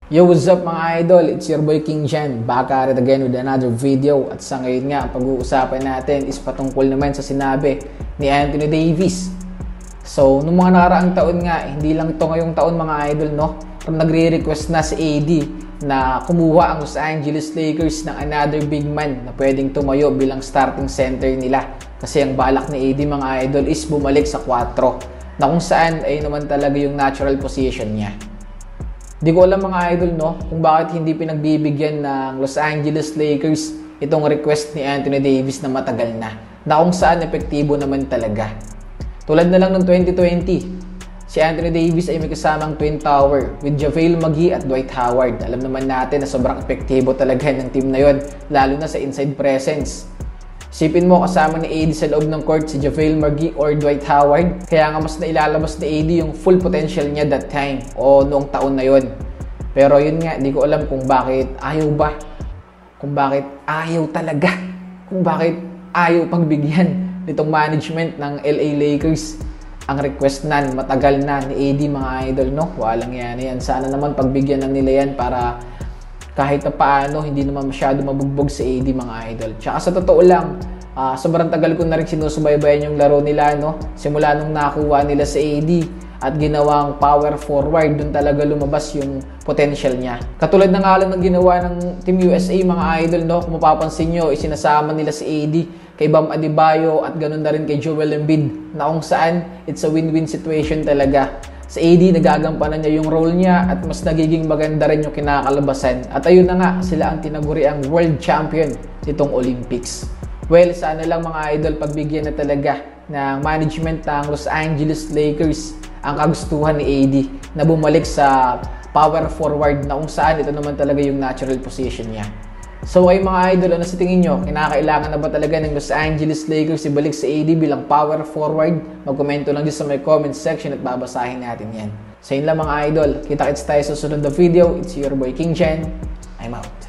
Yo, what's up mga idol? It's your boy King Jen, back at it again with another video. At sa ngayon nga, pag-uusapan natin is patungkol naman sa sinabi ni Anthony Davis. So, nung mga nakaraang taon nga, hindi lang ito ngayong taon mga idol, no? Kung nagre-request na si AD na kumuha ang Los Angeles Lakers ng another big man na pwedeng tumayo bilang starting center nila. Kasi ang balak ni AD mga idol is bumalik sa 4, na kung saan ay naman talaga yung natural position niya. Di ko alam mga idol, no, kung bakit hindi pinagbibigyan ng Los Angeles Lakers itong request ni Anthony Davis na matagal na kung saan epektibo naman talaga. Tulad na lang ng 2020, si Anthony Davis ay may kasamang Twin Tower with JaVale McGee at Dwight Howard. Alam naman natin na sobrang epektibo talaga ng team na yon, lalo na sa inside presence. Sipin mo kasama ni AD sa loob ng court si JaVale McGee or Dwight Howard, kaya nga mas nailalabas ni AD yung full potential niya that time o noong taon na yon. Pero yun nga, di ko alam kung bakit ayaw ba, kung bakit ayaw talaga, kung bakit ayaw pagbigyan nitong management ng LA Lakers ang request na matagal na ni AD mga idol, no? Walang yan. Sana naman pagbigyan na nila yan para kahit na paano, hindi naman masyado mabugbog sa AD mga idol. Tsaka sa totoo lang, sobrang tagal ko na rin sinusubaybayan yung laro nila, no? Simula nung nakuha nila sa AD at ginawang power forward, dun talaga lumabas yung potential niya. Katulad ng alam ng ginawa ng Team USA mga idol, no? Kung mapapansin nyo, isinasama nila si AD kay Bam Adebayo at ganun na rin kay Joel Embiid, na kung saan it's a win-win situation talaga. Sa AD, nagagampanan niya yung role niya at mas nagiging maganda rin yung kinakalabasan. At ayun na nga, sila ang tinaguri ang world champion nitong Olympics. Well, sana lang mga idol, pagbigyan na talaga ng management ng Los Angeles Lakers ang kagustuhan ni AD na bumalik sa power forward na kung saan ito naman talaga yung natural position niya. So ay mga idol, ano sa tingin nyo? Kinakailangan na ba talaga ng Los Angeles Lakers ibalik si AD bilang power forward? Magkomento lang dito sa my comment section at babasahin natin yan. So yun lang mga idol, kita-kits tayo sa susunod na video. It's your boy King Jen. I'm out.